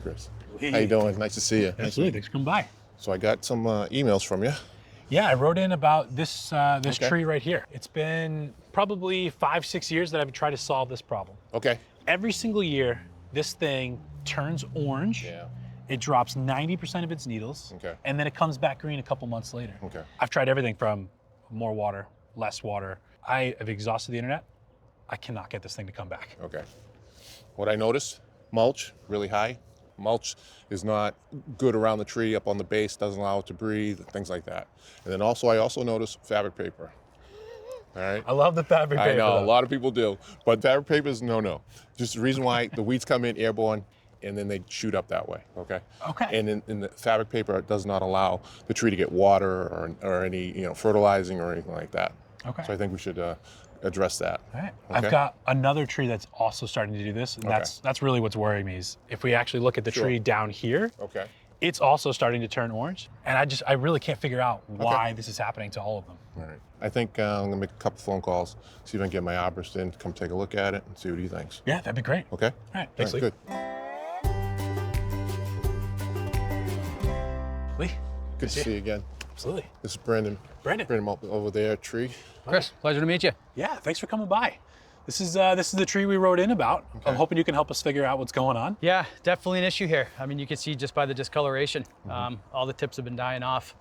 Chris. Lee. How you doing? Nice to see you. Absolutely. Thanks for coming by. So I got some emails from you. Yeah, I wrote in about this tree right here. It's been probably 5-6 years that I've tried to solve this problem. Okay. Every single year, this thing turns orange. Yeah. It drops 90% of its needles. Okay. And then it comes back green a couple months later. Okay. I've tried everything from more water, less water. I have exhausted the internet. I cannot get this thing to come back. Okay. What I noticed, mulch, really high. Mulch is not good around the tree, up on the base, doesn't allow it to breathe, things like that. And then I also noticed fabric paper. All right. I love the fabric paper. I know, though. a lot of people do, but fabric paper is no. Just the reason why the weeds come in airborne and then they shoot up that way, okay? Okay. And in the fabric paper, it does not allow the tree to get water or any fertilizing or anything like that. Okay. So I think we should address that. All right. Okay. I've got another tree that's also starting to do this, and that's really what's worrying me is if we actually look at the tree down here, Okay. it's also starting to turn orange, and I really can't figure out why this is happening to all of them. All right. I think I'm gonna make a couple phone calls, see if I can get my arborist in to come take a look at it and see what he thinks. Yeah, that'd be great. Okay? All right, thanks, Lee. Good. Lee, Good to see you again. absolutely. This is Brandon. Brandon. Over there, tree. Chris, pleasure to meet you. Yeah, thanks for coming by. This is the tree we wrote in about. Okay. I'm hoping you can help us figure out what's going on. Yeah, definitely an issue here. I mean, you can see just by the discoloration, all the tips have been dying off.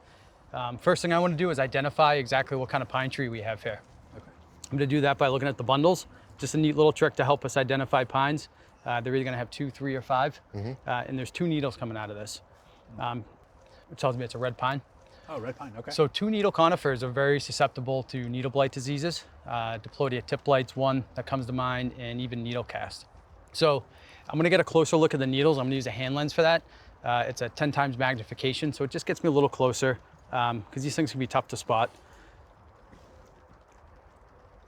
First thing I want to do is identify exactly what kind of pine tree we have here. Okay. I'm going to do that by looking at the bundles. Just a neat little trick to help us identify pines. They're either going to have 2, 3, or 5, and there's 2 needles coming out of this. It tells me it's a red pine. Oh, red pine, okay. So 2-needle conifers are very susceptible to needle blight diseases. Diplodia tip blight's one that comes to mind, and even needle cast. So I'm gonna get a closer look at the needles. I'm gonna use a hand lens for that. It's a 10 times magnification, so it just gets me a little closer because these things can be tough to spot.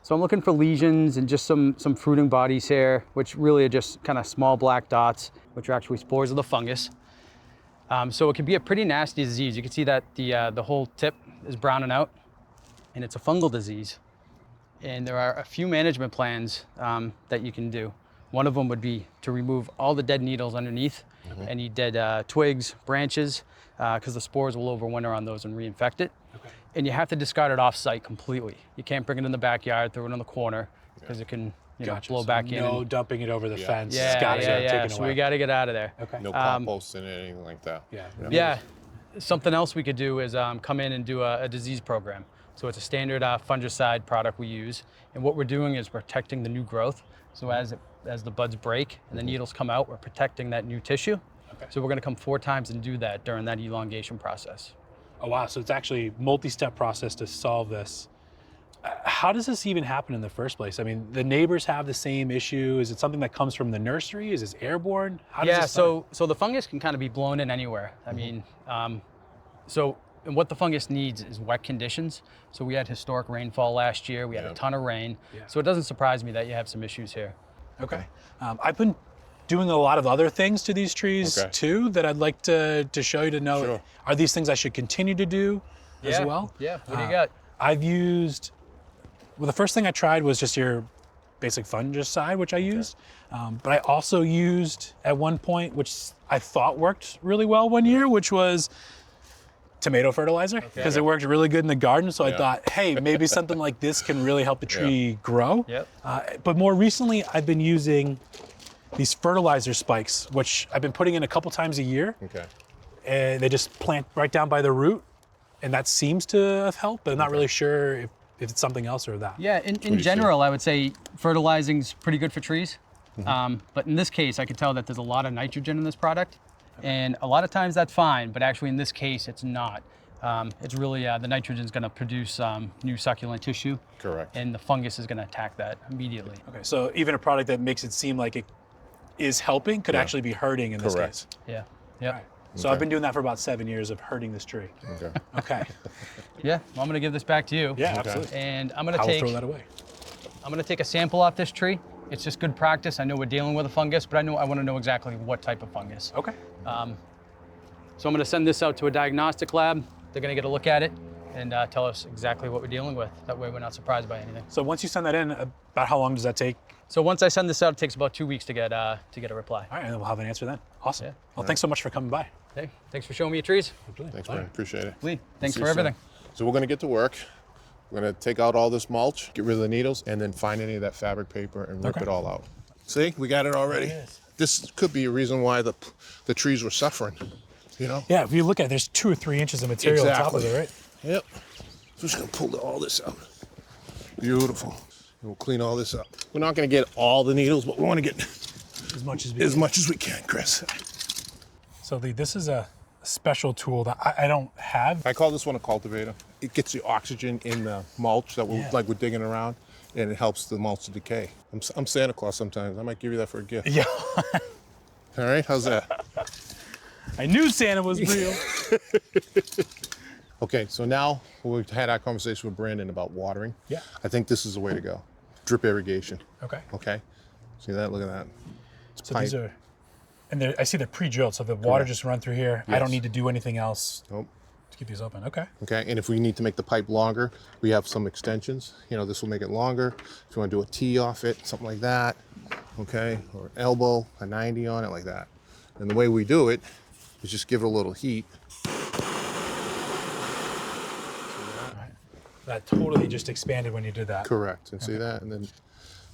So I'm looking for lesions and just some fruiting bodies here, which really are just kind of small black dots, which are actually spores of the fungus. So it can be a pretty nasty disease. You can see that the whole tip is browning out, and it's a fungal disease. And there are a few management plans that you can do. One of them would be to remove all the dead needles underneath, any dead twigs, branches, because the spores will overwinter on those and reinfect it. Okay. And you have to discard it off-site completely. You can't bring it in the backyard, throw it in the corner, because it can blow back in. No dumping it over the fence. Yeah, It's gotta get taken so away. we got to get out of there. Okay. No compost in it, anything like that. Yeah. Yeah, something else we could do is come in and do a disease program. So it's a standard fungicide product we use, and what we're doing is protecting the new growth. So as the buds break and the needles come out, we're protecting that new tissue. Okay. So we're going to come 4 times and do that during that elongation process. Oh wow, so it's actually a multi-step process to solve this. How does this even happen in the first place? I mean, the neighbors have the same issue. Is it something that comes from the nursery? Is this airborne? How does this start? So the fungus can kind of be blown in anywhere. I mean, and what the fungus needs is wet conditions. So we had historic rainfall last year. We had a ton of rain. Yeah. So it doesn't surprise me that you have some issues here. Okay. I've been doing a lot of other things to these trees too that I'd like to show you to know. Sure. Are these things I should continue to do as well? Yeah, what do you got? I've used, well, the first thing I tried was just your basic fungicide, which I used. But I also used at one point, which I thought worked really well one year, which was tomato fertilizer, because it worked really good in the garden. So I thought, hey, maybe something like this can really help the tree grow. Yep. But more recently, I've been using these fertilizer spikes, which I've been putting in a couple times a year. Okay. And they just plant right down by the root. And that seems to have helped, but I'm not really sure if it's something else or that. Yeah, in general, I would say fertilizing's pretty good for trees. But in this case, I could tell that there's a lot of nitrogen in this product. And a lot of times that's fine, but actually in this case, it's not. It's really, the nitrogen's gonna produce new succulent tissue. Correct. And the fungus is gonna attack that immediately. Okay, so even a product that makes it seem like it is helping could actually be hurting in this case. Yeah, yep. Right. So I've been doing that for about 7 years of hurting this tree. Okay. Okay. Yeah, well, I'm gonna give this back to you. Yeah, absolutely. And I'm gonna I will throw that away. I'm gonna take a sample off this tree. It's just good practice. I know we're dealing with a fungus, but I wanna know exactly what type of fungus. Okay. So I'm gonna send this out to a diagnostic lab. They're gonna get a look at it and tell us exactly what we're dealing with. That way we're not surprised by anything. So once you send that in, about how long does that take So once I send this out, it takes about 2 weeks to get a reply. All right, and then we'll have an answer then. Awesome. Yeah. Well, thanks so much for coming by. Hey, thanks for showing me your trees. Thanks, man. Appreciate it. Lee, thanks See for you soon. everything. So we're gonna get to work. We're gonna take out all this mulch, get rid of the needles, and then find any of that fabric paper and rip Okay. it all out. See, we got it already. Yes. This could be a reason why the trees were suffering, you know? Yeah, if you look at it, there's 2 or 3 inches of material on top of it, right? Yep. So just gonna pull all this out. Beautiful. And we'll clean all this up. We're not gonna get all the needles, but we wanna get As much as we as much as we can, Chris. So Lee, this is a special tool that I don't have. I call this one a cultivator. It gets the oxygen in the mulch that we're digging around, and it helps the mulch to decay. I'm Santa Claus sometimes. I might give you that for a gift. Yeah. All right, how's that? I knew Santa was real. Okay, so now we've had our conversation with Brandon about watering. Yeah. I think this is the way to go. Drip irrigation. Okay. Okay. See that? Look at that. It's So these are, and I see they're pre-drilled, so the water just run through here. I don't Yes. need to do anything else Nope. to keep these open. Okay. Okay, and if we need to make the pipe longer, we have some extensions. You know, this will make it longer. If you want to do a T off it, something like that, okay, or an elbow, a 90 on it, like that. And the way we do it is just give it a little heat. That totally just expanded when you did that. Correct. And see that? And then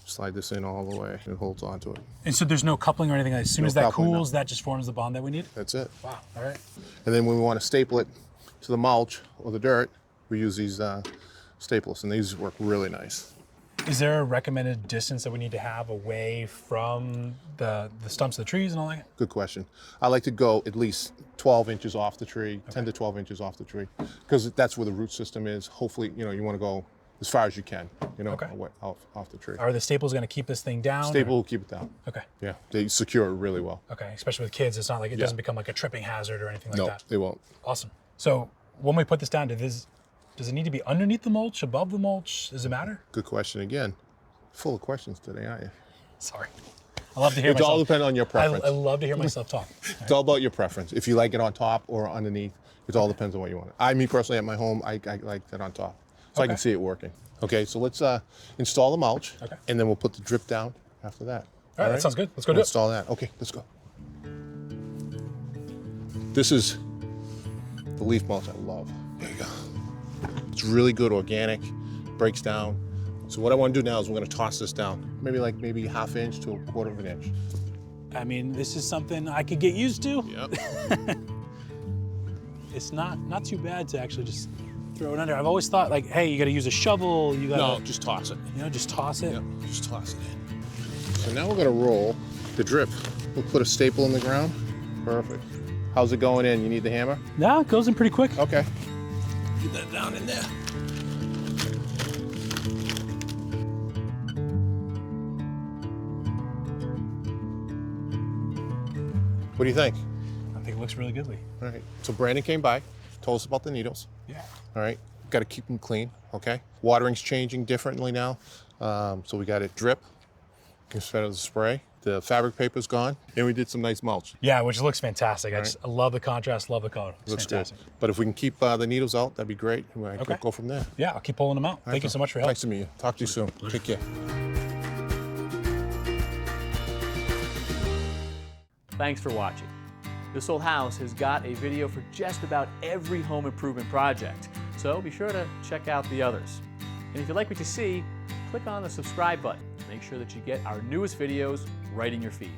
slide this in all the way and it holds onto it. And so there's no coupling or anything. As soon No as that coupling, no. cools, that just forms the bond that we need? That's it. Wow. All right. And then when we want to staple it to the mulch or the dirt, we use these staples, and these work really nice. Is there a recommended distance that we need to have away from the stumps of the trees and all that? Good question. I like to go at least 12 inches off the tree, 10 to 12 inches off the tree, because that's where the root system is. Hopefully, you know, you want to go as far as you can, you know, Okay. away, off the tree. Are the staples going to keep this thing down? Staple will keep it down. Okay. Yeah, they secure it really well. Okay. Especially with kids, it's not like it doesn't become like a tripping hazard or anything like No, that. they won't. Awesome. So when we put this down, does it need to be underneath the mulch, above the mulch? Does it matter? Good question again. Full of questions today, aren't you? Sorry. I love to hear It all myself. depends on your preference. I love to hear myself talk. It's all about your preference. If you like it on top or underneath, it all depends on what you want. Me personally, at my home, I like it on top, so I can Okay. see it working. Okay, so let's install the mulch, Okay. and then we'll put the drip down after that. All right, that sounds good. Let's go do We'll it. install that. Okay, let's go. This is the leaf mulch I love. There you go. It's really good, organic, breaks down. So what I want to do now is we're going to toss this down, maybe half inch to a quarter of an inch. I mean, this is something I could get used to. Yep. It's not too bad to actually just throw it under. I've always thought like, hey, you got to use a shovel. You got to, No, just toss it. just toss it. Yep, just toss it in. So now we're gonna roll the drip. We'll put a staple in the ground. Perfect. How's it going in? You need the hammer? No, it goes in pretty quick. Okay. Get that down in there. What do you think? I think it looks really good, Lee. All right. So Brandon came by, told us about the needles. Yeah. All right. Got to keep them clean. Okay. Watering's changing differently now. So we got it drip instead of the spray. The fabric paper's gone, and we did some nice mulch. Yeah, which looks fantastic. I love the contrast, love the color. It's Looks fantastic. good. But if we can keep the needles out, that'd be great. We Okay. could go from there. Yeah, I'll keep pulling them out. Thank you so much for your help. Nice to meet you. Talk to you soon. Take care. Thanks for watching. This Old House has got a video for just about every home improvement project, so be sure to check out the others. And if you like what you see, click on the subscribe button to make sure that you get our newest videos right in your feed.